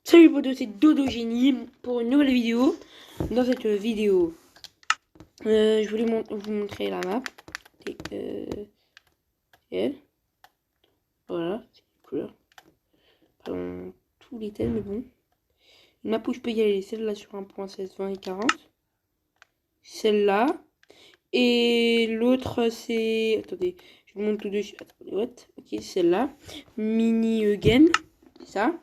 Salut potos, c'est Dodo Génie pour une nouvelle vidéo. Dans cette vidéo, je voulais vous montrer la map. Elle. Voilà, c'est une couleur. Pardon, tous les thèmes, mais bon. Une map où je peux y aller, celle-là sur 1.16, 20 et 40. Celle-là. Et l'autre, c'est... Attendez, je vous montre tout dessus. Attendez, what? Ok, celle-là. Mini game, c'est ça.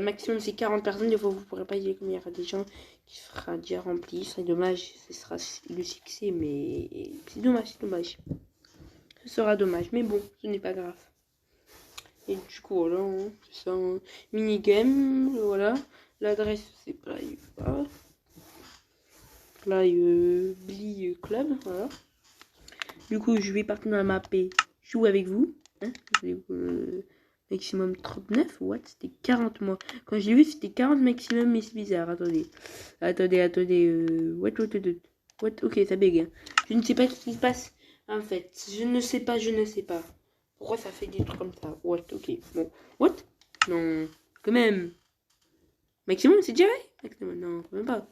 Maximum c'est 40 personnes, des fois vous pourrez pas y aller comme il y aura des gens qui sera déjà rempli, ce serait dommage, ce sera le succès, mais c'est dommage, ce sera dommage, mais bon, ce n'est pas grave. Et du coup voilà, hein, c'est ça, hein. Minigame, voilà, l'adresse c'est Bli Club, voilà. Du coup je vais partir dans la map et jouer avec vous, hein, maximum 39, what? C'était 40 moi. Quand j'ai vu c'était 40 maximum, mais c'est bizarre. Attendez. What? Ok, ça bug. Je ne sais pas ce qui se passe. En fait, je ne sais pas. Pourquoi ça fait des trucs comme ça? What? Ok, bon. What? Non, quand même. Maximum, c'est déjà vrai? Maximum, non, quand même pas.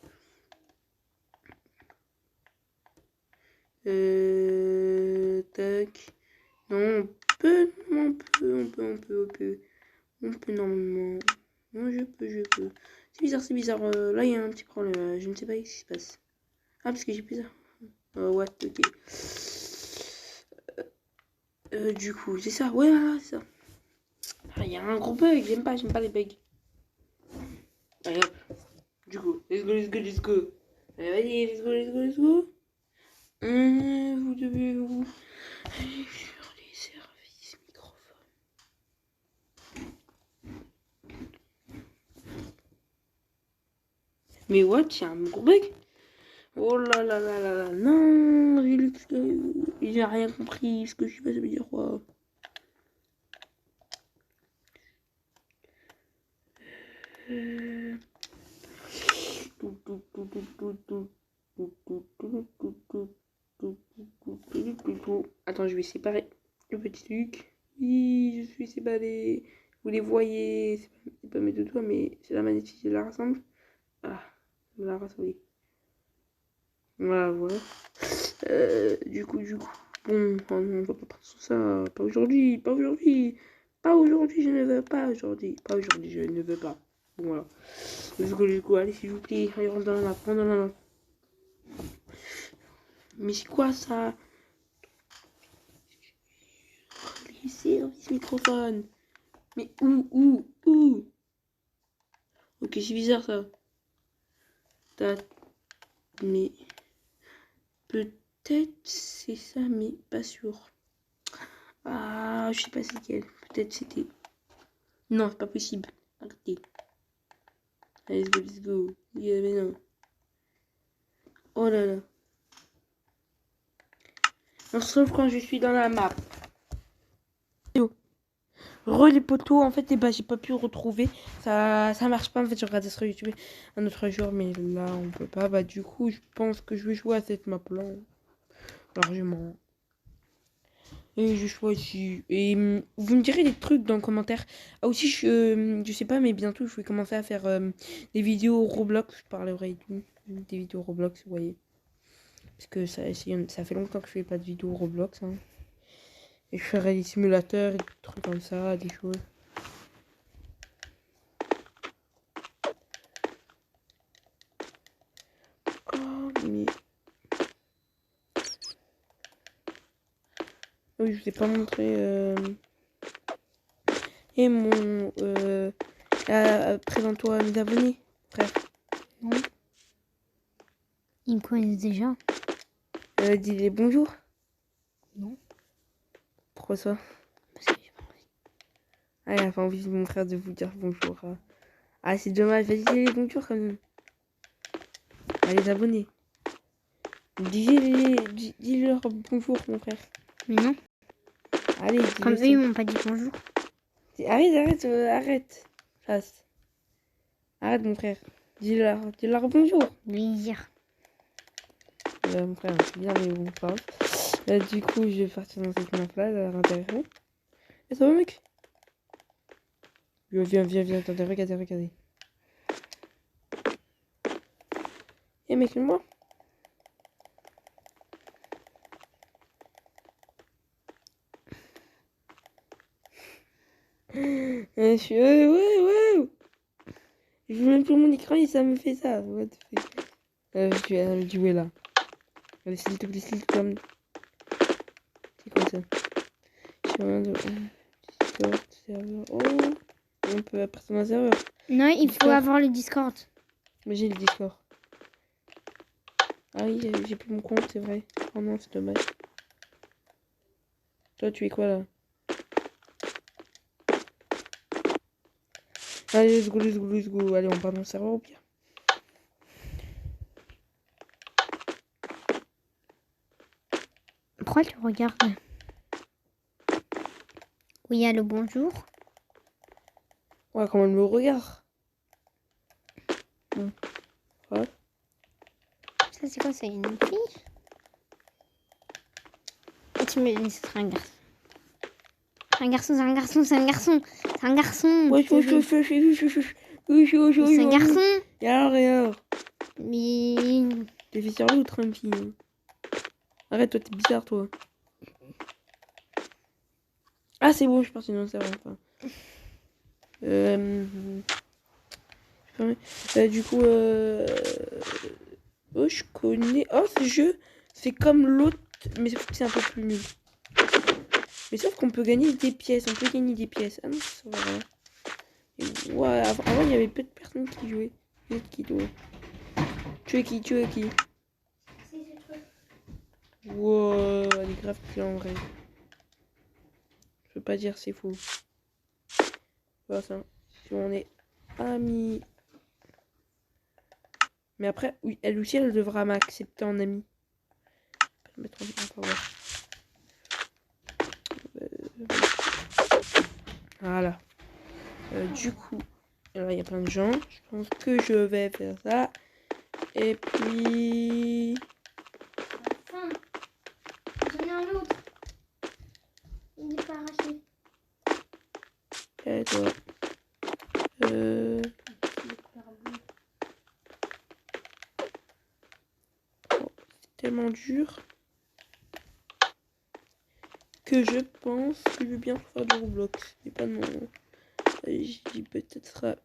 Tac. Non, on peut normalement. Non, je peux. C'est bizarre. Là, il y a un petit problème. Je ne sais pas ce qui se passe. Ah, parce que j'ai plus ça. What, ok. Du coup, c'est ça. Ouais, voilà, c'est ça. Ah, il y a un gros bug. J'aime pas les bugs. Allez, hop. Du coup, let's go. Allez, vas-y, let's go. Vous devez vous aller sur les services microphones. Mais what, il y a un gros bug. Oh là là là là là, non, j'ai rien compris, ce que je sais pas, ça veut dire quoi. Attends, je vais séparer le petit truc. Oui, je suis séparé. Vous les voyez, c'est pas mes deux doigts, mais c'est la manette qui la rassemble. Ah, je la rassemble. Voilà. Du coup. Bon, on va pas partir sur ça. Pas aujourd'hui, je ne veux pas aujourd'hui. Je ne veux pas. Bon, voilà. Let's go, allez, s'il vous plaît. Allez, rentre dans la main. Mais c'est quoi ça? Les services microphone. Mais où? Ok, c'est bizarre ça. Mais peut-être c'est ça, mais pas sûr. Ah, je sais pas c'est quel. Peut-être c'était... Non, c'est pas possible. Arrêtez. Allez, let's go. Yeah, mais non. Oh là là. On se retrouve quand je suis dans la map. Les poteaux, en fait, j'ai pas pu retrouver. Ça marche pas. En fait, je regardais sur YouTube un autre jour, mais là, on peut pas. Bah, du coup, je pense que je vais jouer à cette map-là. Largement. Et je choisis. Et vous me direz des trucs dans les commentaires. Ah, aussi, je sais pas, mais bientôt, je vais commencer à faire des vidéos Roblox. Je parlerai des vidéos Roblox, vous voyez. Parce que ça fait longtemps que je fais pas de vidéos Roblox. Hein. Et je ferai des simulateurs et des trucs comme ça, des choses. Oh, mais... Oui, je vous ai pas montré... Et mon... présente-toi à mes abonnés, frère. Oui. Ils me connaissent déjà. Dis-les bonjour. Non. Pourquoi ça? Parce que j'ai pas envie. Ah, il a pas envie de mon frère de vous dire bonjour. Ah, c'est dommage. Vas-y, dis-les bonjour quand même. Ah, les abonnés. Dis-leur bonjour, mon frère. Mais non. Allez, Comme eux, ils m'ont pas dit bonjour. Arrête. Face. Arrête, mon frère. Dis-leur bonjour. Lire. Mon frère, c'est bien, mais bon, pas grave. Du coup, je vais partir dans cette map-là, ça a l'air intéressant. Et ça va, mec? Viens, attendez, regardez. mec, moi. Je suis... ouais. Je veux même plus mon écran et ça me fait ça. What the fuck. Je suis à le jouer là. Allez, s'il te plaît, comme... C'est quoi ça? Je suis en train de... Discord, serveur... Oh. On peut apprendre un serveur. Non, il faut avoir le Discord. Mais j'ai le Discord. Ah oui, j'ai plus mon compte, c'est vrai. Oh non, c'est dommage. Toi, tu es quoi là? Allez, let's go. Allez, on part dans le serveur au pire. Pourquoi tu regardes? Oui, allô, bonjour. Ouais, comment elle me regarde? Bon. Ouais. Ça, c'est quoi? C'est une fille? Ah, tu me dis, c'est un garçon. C'est un garçon. C'est un garçon. Ouais, C'est un garçon. Et alors. Mais... T'es fait sur l'autre, un petit. Arrête, toi, t'es bizarre, toi. Ah, c'est bon, je suis parti dans le serveur, enfin. Du coup, oh, je connais. Oh, ce jeu, c'est comme l'autre, mais c'est un peu plus nul. Mais sauf qu'on peut gagner des pièces. Ah non, ça va. Et ouais, avant, il y avait peu de personnes qui jouaient. Qui doit. Tu es qui? Wow, elle est grave clé en vrai. Je peux pas dire c'est faux. Voilà ça. Si on est amis. Mais après, oui, elle aussi, elle devra m'accepter en ami. Je vais mettre en voir. Voilà. Du coup, alors il y a plein de gens. Je pense que je vais faire ça. Et puis... Enfin, j'en ai un autre. Il est pas arraché. Et toi. Oh, c'est tellement dur que je pense que je veux bien faire de Roblox. Et pas non. Je dis peut-être...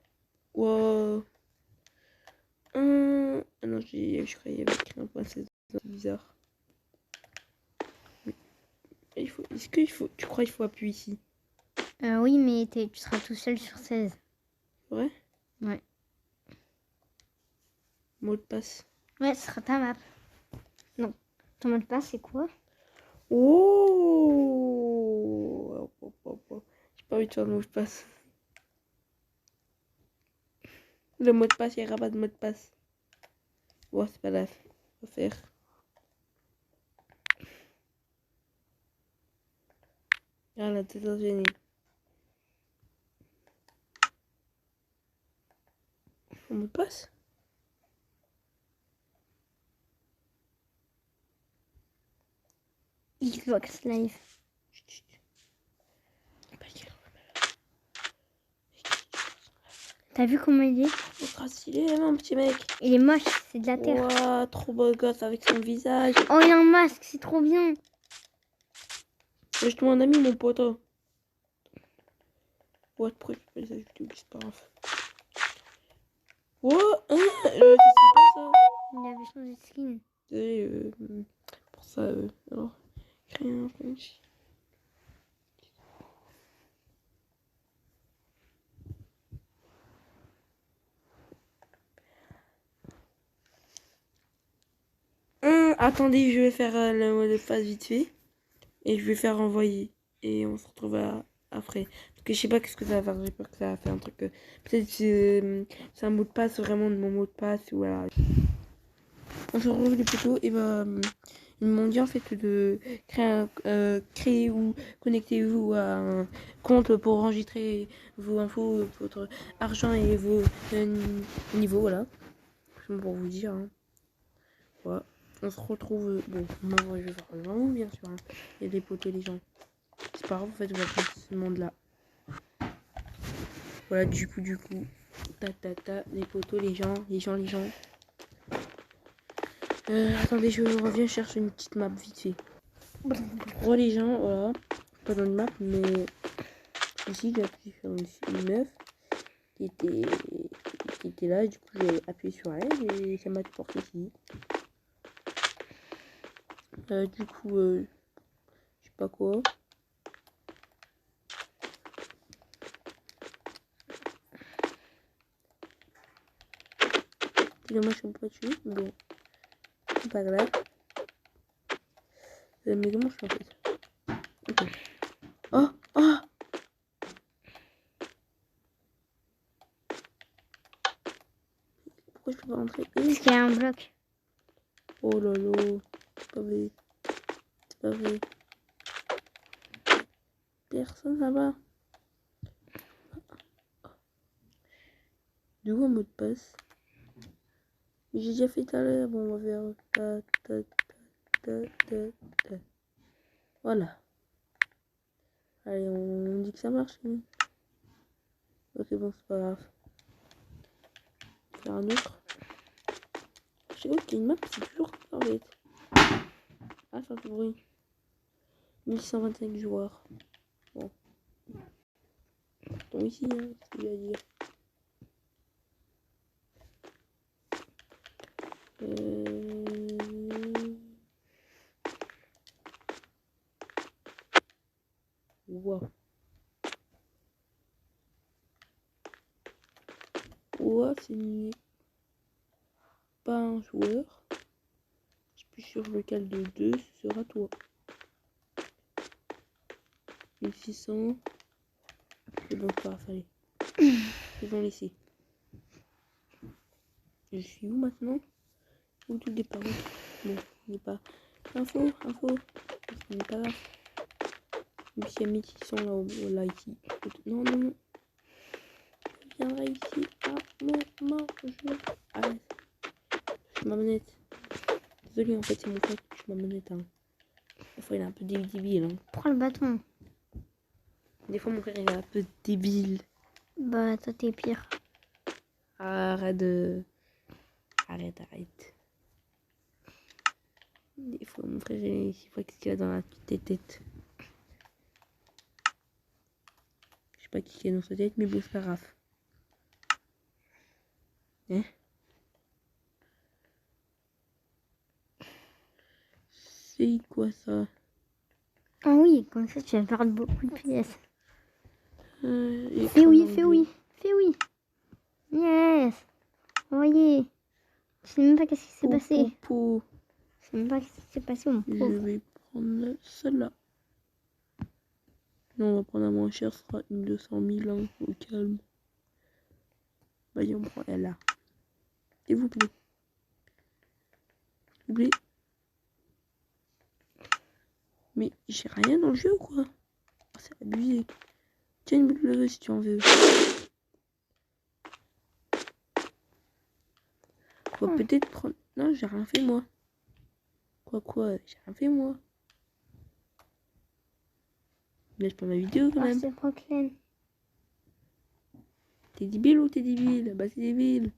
Wow. Ah non, je croyais qu'il y avait écrit 1.16. C'est bizarre. Est-ce qu'il faut... Tu crois qu'il faut appuyer ici? Oui, mais tu seras tout seul sur 16. Ouais? Ouais. Mot de passe. Ouais, ce sera ta map. Non. Ton mot de passe, c'est quoi? Oh! J'ai pas envie de faire le mot de passe. Le mot de passe, il n'y aura pas de mot de passe. Bon, c'est pas grave. On va faire. Ah, la tête gênée. Le mot de passe? Xbox Live. T'as vu comment il est? Il sera stylé, mon petit mec. Il est moche, c'est de la terre. Ouah, trop beau gosse avec son visage. Oh, il a un masque, c'est trop bien. Je te mon ami, mon poteau. Ouais, pourquoi je fais ça? Je te c'est pas grave. Oh, hein, c'est pas ça. Il avait changé de skin. Désolé, pour ça, alors, créer un French. Attendez, je vais faire le mot de passe vite fait. Et je vais faire envoyer. Et on se retrouve après. Parce que je sais pas qu'est-ce que ça va faire. J'ai peur que ça va faire un truc. Peut-être que c'est un mot de passe vraiment de mon mot de passe. Voilà. On se retrouve les poteaux. Et ils m'ont dit en fait de créer ou connectez-vous à un compte pour enregistrer vos infos, votre argent et vos niveaux. Voilà. C'est pour vous dire. Hein. Voilà. On se retrouve. Bon, moi je vais faire vraiment bien sûr. Hein. Il y a des poteaux, les gens. C'est pas grave, en fait, on va prendre ce monde-là. Voilà, du coup. Les poteaux, les gens. Attendez, je reviens chercher une petite map vite fait. Pour les gens, voilà. Pas dans une map, mais ici j'ai appuyé sur une meuf qui était là. Du coup, j'ai appuyé sur elle et ça m'a porté ici. Du coup, je sais pas quoi. C'est dommage qu'on peut pas tuer, mais bon, c'est pas grave. Mais comment je fais en fait? Ok. Oh, oh! Pourquoi je peux pas rentrer? Parce qu'il y a un bloc. Oh là là, c'est pas vrai. C'est pas vrai. Personne là-bas. Du coup, un mot de passe. Mais j'ai déjà fait tout à l'heure. Bon, on va faire. Voilà. Allez, on dit que ça marche. Hein. Ok, bon, c'est pas grave. Faire un autre. Je sais pas qu'il y a une map, c'est toujours comme ça en fait. Ah, ça fait bruit. 1125 joueurs. Bon. Donc ici, hein, c'est ce que j'ai à dire. Wow. Wow, c'est pas un joueur. Je suis sur le cal de 2, ce sera toi. 1600. C'est bon, pas fallait. C'est bon, laisser. Je suis où maintenant? Où tout départ? Bon, il n'est pas. Info. Ce n'est pas grave. Même s'il y a 1600 là ici. Non. Je viendrai ici à moment je arrête. Je ma manette. Désolé, en fait, c'est mon frère qui touche ma manette. Hein. Des fois, il est un peu débile. Hein. Prends le bâton. Des fois, mon frère, il est un peu débile. Bah, toi, t'es pire. Arrête. Des fois, mon frère, il voit qu'est-ce qu'il a dans la tête. Je sais pas qui est dans sa tête, mais bon, c'est pas grave. Hein? C'est quoi ça? Ah oui, comme ça, tu vas perdre beaucoup de pièces. Fais Fais oui. Yes. Voyez. Je sais même pas qu'est-ce qui s'est passé. Je sais même pas qu'est-ce qui s'est passé, mon Je pauvre. vais prendre celle-là. Non, on va prendre la moins chère, ce sera une 200 000 hein, au calme. Vas-y, on prend elle là. S'il vous plaît. S'il vous plaît. Mais j'ai rien dans le jeu, quoi. Oh, c'est abusé. Tiens une boule si tu en veux. On va peut-être prendre... Non, j'ai rien fait, moi. Quoi, j'ai rien fait, moi. Laisse pas ma vidéo, quand même. C'est Brooklyn. T'es débile ou t'es débile? Bah, c'est débile.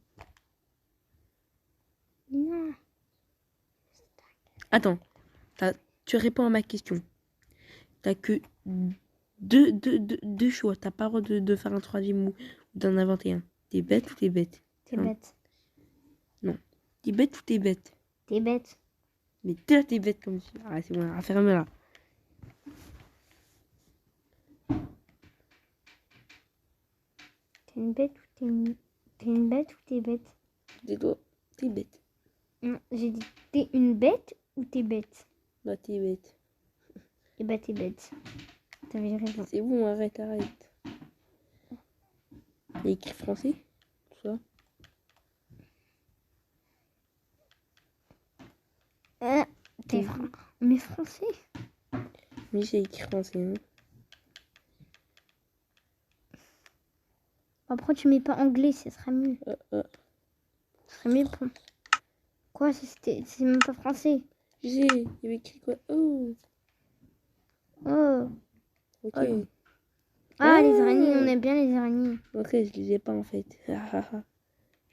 Non. Attends. Tu réponds à ma question. T'as que deux choix. T'as pas le droit de faire un troisième ou d'en inventer un. T'es bête ou t'es bête? T'es bête. Non. T'es bête ou t'es bête? T'es bête. Mais t'es bête comme ça. Ah, c'est bon, ferme-la. T'es une bête ou t'es une bête ou t'es bête? Dis-toi, t'es bête. Non, j'ai dit t'es une bête ou t'es bête? Bah, t'es bête. Et bah t'es bête. T'avais raison. C'est bon, arrête. Il y a écrit français, tout ça. On est français? Oui, c'est écrit français. Hein. Après, tu mets pas anglais, ce sera mieux. Ce serait mieux pour... Quoi? C'est même pas français. Je sais, il y avait écrit quoi? Oh. Ok. Oh. Ah, les araignées, on aime bien les araignées. Ok, je les ai pas en fait.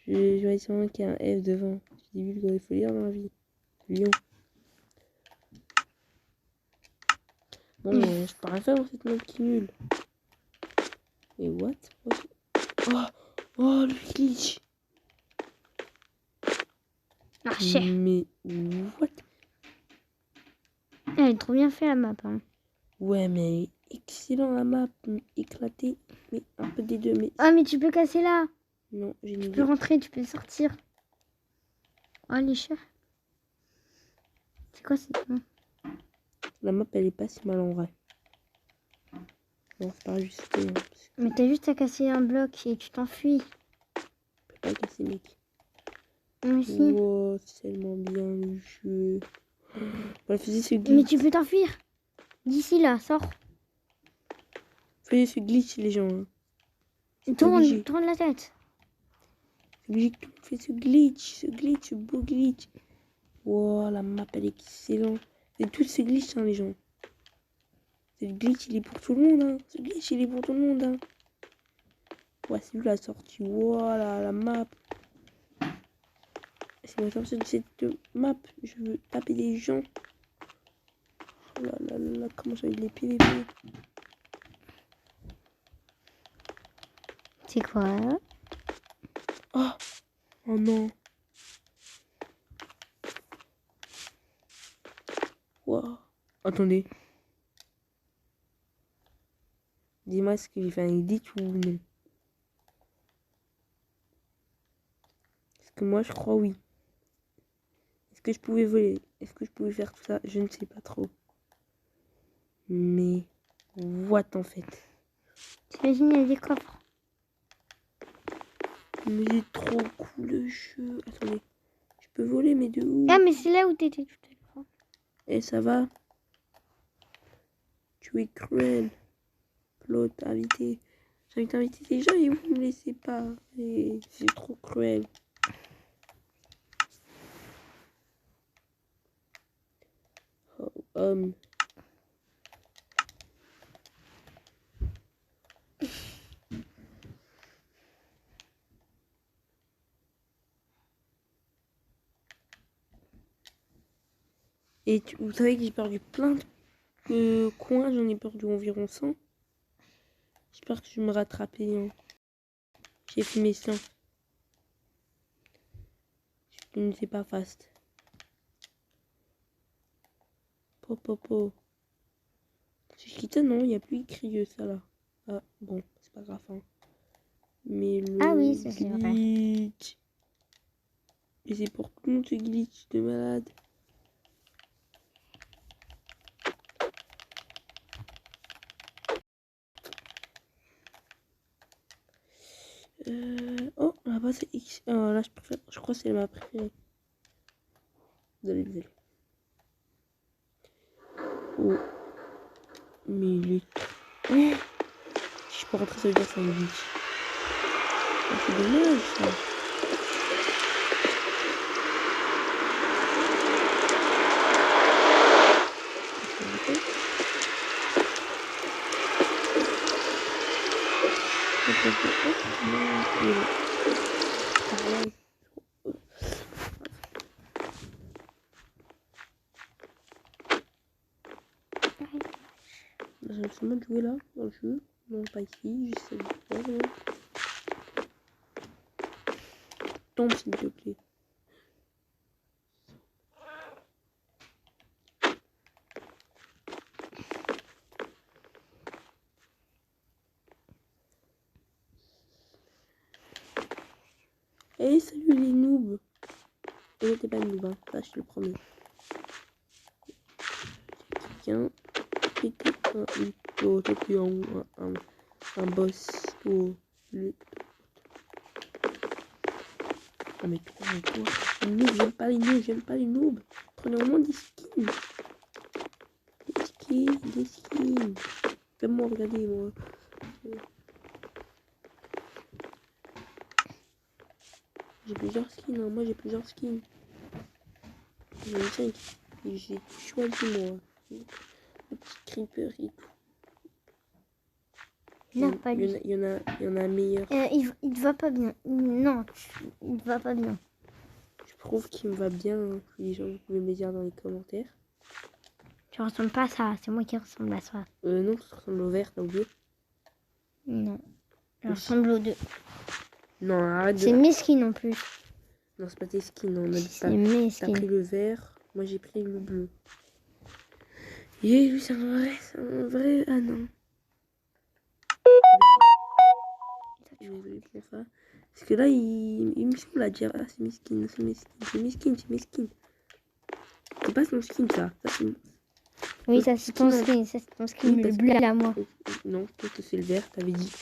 Je vois sûrement qu'il y a un F devant. Je dis, il faut lire dans la vie. Lion. Bon, je peux rien faire dans cette map qui est nulle. Et what? Oh, oh, le glitch. Marcher. Mais what? Elle est trop bien fait la map. Hein. Ouais, mais excellent la map. Éclatée. Mais un peu des deux. Mais Ah, mais tu peux casser là. non, j'ai une Tu idée. peux rentrer, tu peux sortir. Oh, les chats. C'est quoi cette map? La map, elle est pas si mal en vrai. Non, c'est pas juste. Mais t'as juste à casser un bloc et tu t'enfuis. Je peux pas casser, mec. Moi aussi. Wow, c'est tellement bien le jeu. Voilà, faisais ce Mais glitch. tu peux t'enfuir. D'ici là, sors. Faisais ce glitch, les gens. Hein. C'est Tourne, obligé. tourne la tête. C'est obligé que tout le monde fait ce glitch, ce beau glitch. Wow, la map, elle est excellente. C'est tout ce glitch, hein, les gens. Ce glitch, il est pour tout le monde, hein. Ce glitch, il est pour tout le monde, hein. Ouais, c'est lui la sortie. Voilà, la map. C'est la sortie de cette map. Je veux taper des gens. Oh là là là, comment ça va être les PVP. C'est quoi? Oh, oh non. Wow. Attendez. Dis-moi, est-ce que j'ai fait un glitch ou non? Parce que moi, je crois oui. Est-ce que je pouvais voler? Est-ce que je pouvais faire tout ça? Je ne sais pas trop. Mais, what en fait? T'imagines, il y a des coffres. Mais c'est trop cool le jeu. Attendez. Je peux voler, mais de où? Ah, mais c'est là où t'étais tout à l'heure. Eh, ça va? Tu es cruel. Claude, t'as invité. J'ai envie d'inviter des gens et vous ne me laissez pas. Et c'est trop cruel. Oh, Et vous savez que j'ai perdu plein de coins. J'en ai perdu environ 100. J'espère que je vais me rattraper. Hein. J'ai fait mes 100. Je ne sais pas fast. Popopo. Si je quitte, non, il n'y a plus écrit ça là. Ah, bon, c'est pas grave. Hein. Mais le Ah oui, ça c'est vrai. glitch. Et c'est pour tout le monde ce glitch de malade. Oh, là-bas c'est X. Oh, là, je préfère. Je crois que c'est ma préférée. Désolé. Oh. Mais il est. Oh. Si je peux rentrer, ça veut dire que c'est un glitch. Oh, c'est dommage ça. Je suis mal joué là, dans le jeu. Non, pas ici, juste cette fois. Tombe s'il te plaît. Hey, salut les noobs. Et t'es pas noob, hein. Ça, je te le promets. Quelqu'un. C'était un boss. Oh, le. Ah, mais toi, les noobs, j'aime pas les noobs, j'aime pas les noobs. Prenez au moins des skins. Des skins. Fais-moi regarder, moi. J'ai plusieurs skins, hein. Moi j'ai plusieurs skins. J'en ai 5. Et j'ai choisi moi. Le petit creeper et tout. Non, pas lui. Il y en a un meilleur. Il te va pas bien. Non, il te va pas bien. Je trouve qu'il me va bien. Les gens, vous pouvez me le dire dans les commentaires. Tu ressembles pas à ça, c'est moi qui ressemble à ça. Non, ça ressemble au vert, t'as oublié. Non. Je Oui. ressemble aux deux. Non, arrête de... C'est mesquine en plus. Non, c'est pas tes skins, on a dit C'est pas. T'as pris mesquine. le vert, moi j'ai pris le bleu. Et lui, c'est un vrai... Ah non. Désolé pour ça. Parce que là, il me semble à dire, ah c'est mesquine, c'est mesquine, c'est mesquine, c'est mesquine. C'est pas son skin ça. Ça c'est... Oui, ça c'est ton skin, ça c'est ton skin, Oui, le bleu à moi. Non, peut-être que c'est le vert, t'avais dit.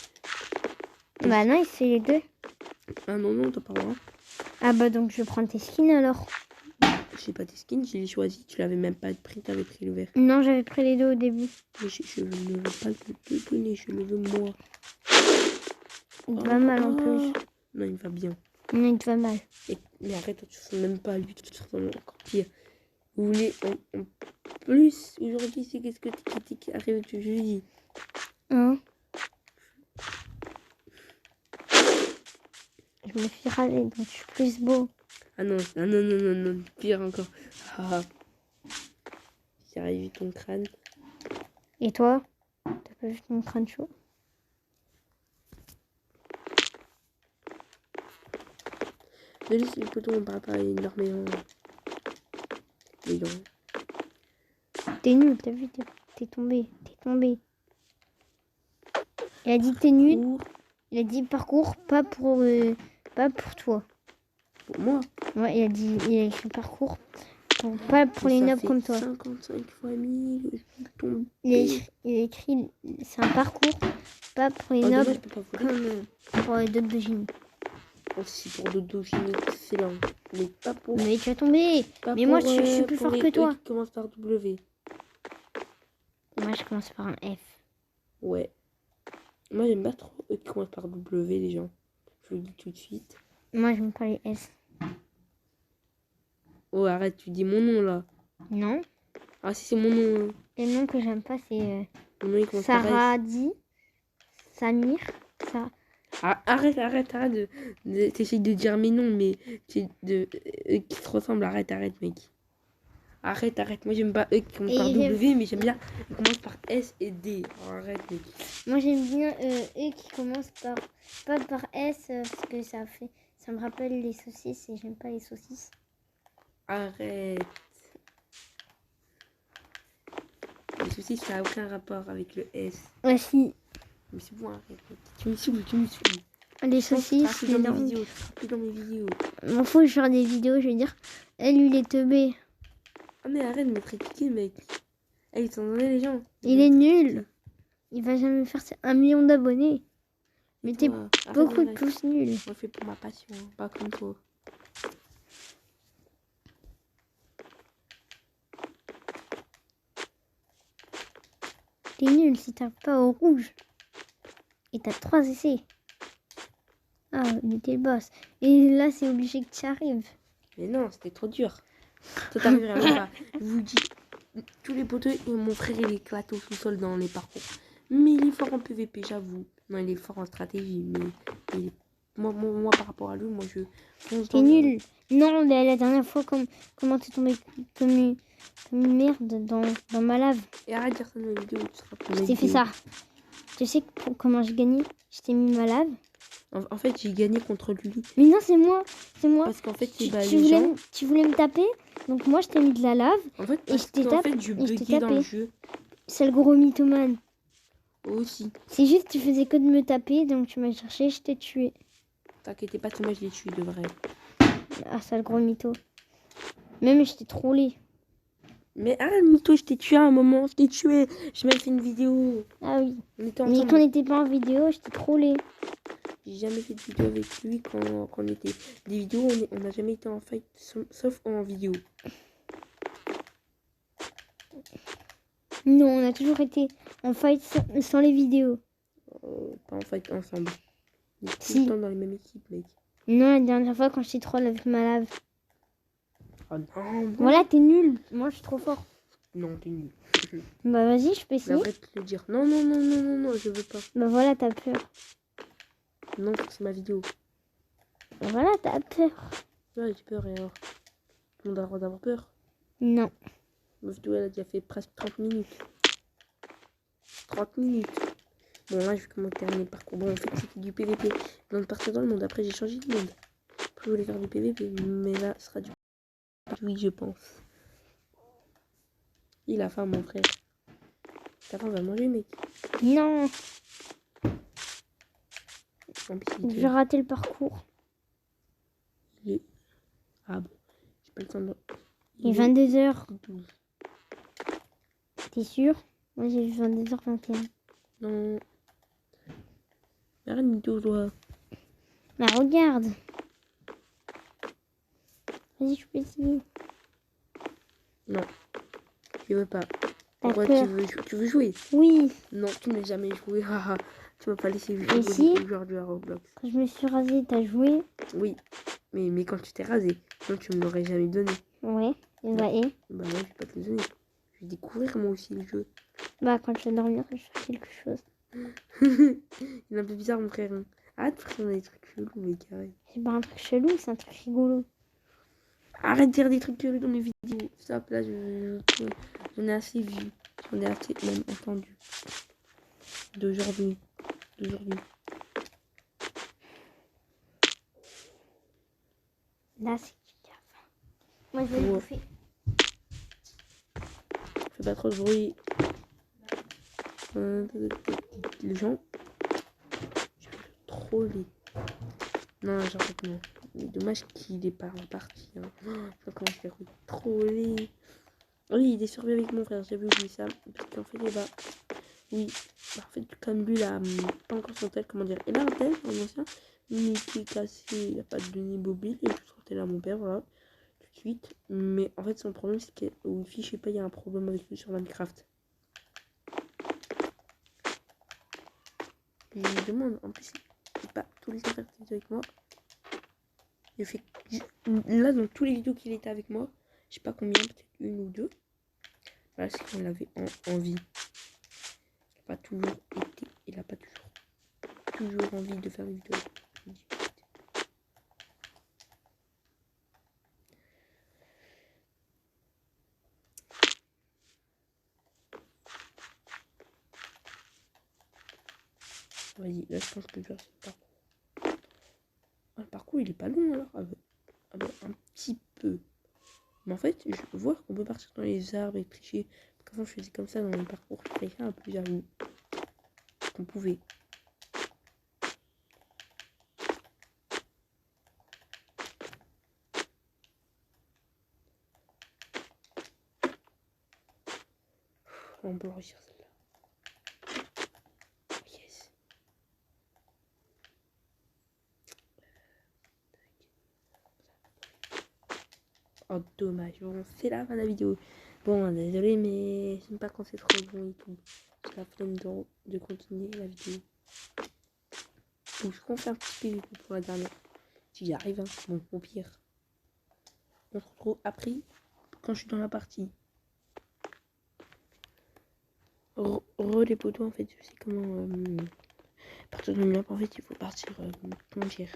Bah non, c'est les deux. Ah non, non, t'as pas le droit. Ah bah donc je prends tes skins alors. Je sais pas tes skins, je l'ai choisi, tu l'avais même pas pris, t'avais pris le vert. Non, j'avais pris les deux au début. Mais je ne veux pas te donner, je le veux moi. Il te va mal en plus. Non, il va bien. Non, il te va mal. Mais arrête, tu ne ressembles même pas à lui, tu te ressembles encore pire. Vous voulez en plus, aujourd'hui, c'est qu'est-ce que qui arrive du jeudi. Hein? Je me suis râlée, donc je suis plus beau. Ah non, ah non, non, non, non, pire encore. Ah. J'ai arrivé ton crâne. Et toi? T'as pas vu mon crâne chaud? Ne laisse les poteaux, on parle pas énormément. Les gens. T'es nul, t'as vu? T'es tombé. T'es tombé. Il a dit t'es nul. Il a dit parcours, pas pour toi. Pour moi. Ouais, il a écrit parcours, pas pour les nobles comme toi. 55 fois 1000, je suis tombé. Il a écrit, c'est un parcours, pas pour les nobles dommage, je peux pas comme pour les dogs de génie. Aussi pour dodo chimique, c'est là. Mais pas pour. Mais tu vas tomber. Pas Mais pour, moi, je suis plus fort que toi. Qui commence par W. Moi, je commence par un F. Ouais. Moi, j'aime pas trop eux qui commencent par W, les gens. Je le dis tout de suite. Moi, j'aime pas les S. Oh, arrête, tu dis mon nom là. Non. Ah, si, c'est mon nom. Les noms que j'aime pas, c'est Mon nom, il commence par S. Saradi, Samir, ça. Ah, arrête t'essayes de dire mes noms, mais qui te ressemblent. Arrête, mec. Arrête. Moi, j'aime pas eux qui commencent par W, mais j'aime bien ils commencent par S et D. Oh, arrête, mec. Moi, j'aime bien eux qui commencent pas par S, parce que ça me rappelle les saucisses et j'aime pas les saucisses. Arrête. Les saucisses, ça n'a aucun rapport avec le S. Ouais, si. Mais c'est bon, arrête. Tu me saoules. Les saucisses, c'est dans mes vidéos. Plus dans mes vidéos. M'en fous, je vais faire des vidéos, je vais dire, lui, il est teubé. Ah, mais arrête de me critiquer, mec. Ils sont donnés, les gens. Il est nul. Il va jamais faire 1 million d'abonnés. Mais t'es beaucoup de pouces nuls. Moi, je fais pour ma passion, pas comme toi. T'es nul si t'as pas au rouge. Et t'as 3 essais. Ah, il était le boss. Et là, c'est obligé que tu arrives. Mais non, c'était trop dur. Toi, t'arriverais même pas. Je vous dis, tous les poteaux, et mon frère, il éclate au sous-sol dans les parcours. Mais il est fort en PVP, j'avoue. Non, il est fort en stratégie. Mais moi, par rapport à lui, moi, je fonce dans... T'es nul. Non, la dernière fois, comment t'es tombé comme une merde dans ma lave. Et arrête de dire ça dans la vidéo, tu seras pas Je t'ai fait ça. Tu sais comment j'ai gagné? Je t'ai mis ma lave. En fait, j'ai gagné contre lui. Mais non, c'est moi. Parce qu'en fait, tu voulais me taper. Donc moi, je t'ai mis de la lave. En fait, et je t'ai tapé. je buguais dans le jeu. C'est le gros mythomane. Aussi. C'est juste, tu faisais que de me taper. Donc tu m'as cherché, je t'ai tué. T'inquiète pas, moi je l'ai tué de vrai. Ah, ça, le gros mytho. Même, je t'ai trollé. Mais arrête, mytho, je t'ai tué à un moment. Je t'ai tué. J'ai même fait une vidéo. Ah oui. On était Mais quand on n'était pas en vidéo, je t'ai trollé. J'ai jamais fait de vidéo avec lui quand on était... Des vidéos, on n'a jamais été en fight, sauf en vidéo. Non, on a toujours été en fight sans les vidéos. Pas en fight ensemble. On est tout Si. le temps dans les mêmes équipes, mec. Non, la dernière fois, quand je t'ai troll avec ma lave. Oh non. Voilà, t'es nul. Moi, je suis trop fort. Non, t'es nul. Bah vas-y, je peux essayer. Arrête de le dire. Non, je veux pas. Bah voilà, t'as peur. Non, c'est ma vidéo. Bah voilà, t'as peur. Ouais, j'ai peur et alors. Tout le monde a le droit d'avoir peur. Non. Meuf vidéo, elle a déjà fait presque 30 minutes. 30 minutes. Bon, là, je vais comment terminer le parcours. Bon, en fait, c'était du PVP. Dans le partir dans le monde. Après, j'ai changé de monde. Après, je voulais faire du PVP. Mais là, ce sera du oui, je pense. Il a faim, mon frère. T'as faim, va manger, mec. Non. En plus, Je vais rater le parcours. il est... Ah bon. J'ai pas le temps de... Il est 22h. 12. T'es sûr? Moi, j'ai vu 22h21. Non. Arrête de toi. Bah, regarde. Vas-y, je peux essayer. Non. Je veux pas. T'as Pourquoi peur? tu veux jouer? Oui. Non, tu n'as jamais joué. Tu m'as pas laissé jouer Mais si. aux joueurs de Roblox. Quand je me suis rasée, t'as joué? Oui. Mais quand tu t'es rasé, non, tu me l'aurais jamais donné. Ouais. Et bah, et? Bah moi, je vais pas te le donner. Je vais découvrir moi aussi le jeu. Bah, quand je vais dormir, je fais quelque chose. Il est un peu bizarre, mon frère. Hein. Arrête de faire des trucs chelous, mais carré. C'est pas un truc chelou, c'est un truc rigolo. Arrête de dire des trucs chelous dans mes vidéos. Stop, là, j'en ai assez vu. J'en ai assez même entendu. D'aujourd'hui. Là, c'est du café. Moi, je vais le bouffer. Fais pas trop de bruit. Les gens. Je vais le troller. Non, j'arrête non. Mais dommage qu'il est pas reparti. Hein. Oh, je vois comment je vais le troller. Oui, il est survie avec mon frère. J'avais oublié ça. Parce qu'en fait, bah. Oui. Bah, en fait, comme lui, là, pas encore son tel, comment dire. Il a un tel, un ancien. Mais il s'est cassé. Il a pas de données mobiles. Et je sortais là à mon père, voilà. Tout de suite. Mais en fait, son problème, c'est que Wi-Fi, je sais pas, il y a un problème avec lui sur Minecraft. Je lui demande, en plus, il n'est pas tous les temps faire des vidéos avec moi. Il fait là, dans tous les vidéos qu'il était avec moi, je sais pas combien, peut-être une ou deux. Voilà, c'est qu'on l'avait en vie. Il n'a pas toujours été, il a pas toujours envie de faire des vidéos. Vas-y, là je pense que je vais faire ce parcours. Ah, le parcours il est pas long alors. Ah bah, un petit peu. Mais en fait, je vois qu'on peut partir dans les arbres et tricher. Parce qu'avant je faisais comme ça dans les parcours. Je trichais un peu, j'avoue. Qu'on pouvait. On peut réussir celle-là. Yes. Oh dommage, bon c'est la fin de la vidéo. Bon désolé mais j'aime pas quand c'est trop long et tout. J'ai la flemme de continuer la vidéo. Donc je compte faire un petit PVP pour la dernière. Si j'y arrive, hein. Bon au pire. On se retrouve après quand je suis dans la partie. Les poteaux en fait, je sais comment partir de là en fait il faut partir comment dire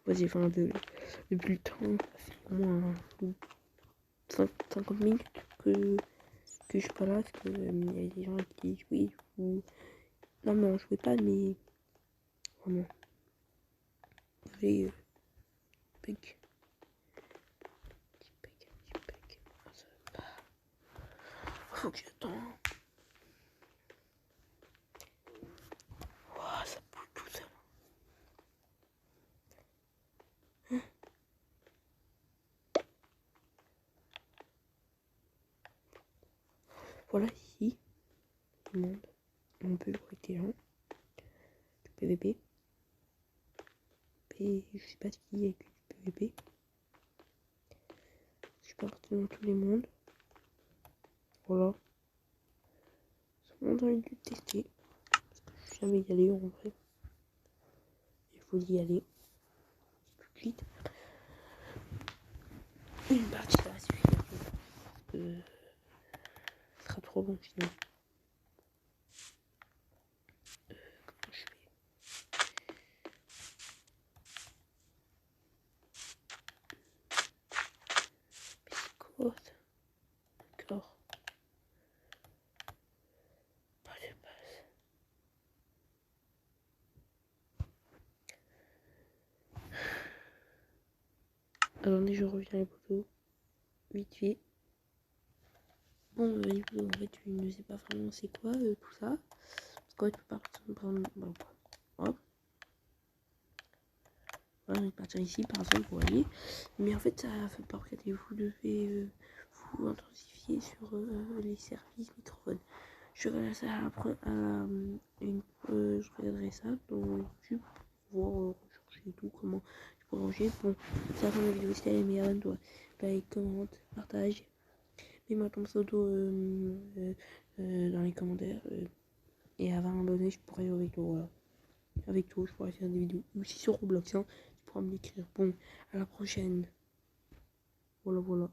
vas-y enfin depuis le temps, ça fait au moins 50 minutes que je suis pas là parce que y a des gens qui jouaient ou non mais on jouait pas mais vraiment j'ai bug faut que j'attends. Oh, ça bouge tout seul. Voilà ici le monde on peut avec des gens du PVP et je sais pas ce qu'il y a avec du PVP. Je suis parti dans tous les mondes. Voilà. On a envie de tester. Parce que je suis jamais y aller en vrai. Il faut y aller. Tout de suite. Une partie ça va suffire. Parce que ce sera trop long sinon. Comment je fais? Attendez, je reviens les poteaux. Vite fait. Bon, les poteaux, en fait, tu ne sais pas vraiment c'est quoi tout ça. Parce qu'en fait, tu peux prendre. Bon, hop. Voilà, on va partir ici par exemple pour aller. Mais en fait, ça fait pas regarder. Vous devez vous intensifier sur les services microphones. Je regarderai ça après. Je regarderai ça dans YouTube pour voir rechercher et tout. Comment je peux ranger. Bon, ça fin de la vidéo. Si elle est meilleure, abonne-toi. Like, commente, partage. Mets-moi ton pseudo dans les commentaires. Et à 20 abonnés, je pourrais jouer avec toi. Voilà. Avec toi, je pourrais faire des vidéos. Ou si sur Roblox, hein, tu pourras me l'écrire. Bon, à la prochaine. Voilà, voilà.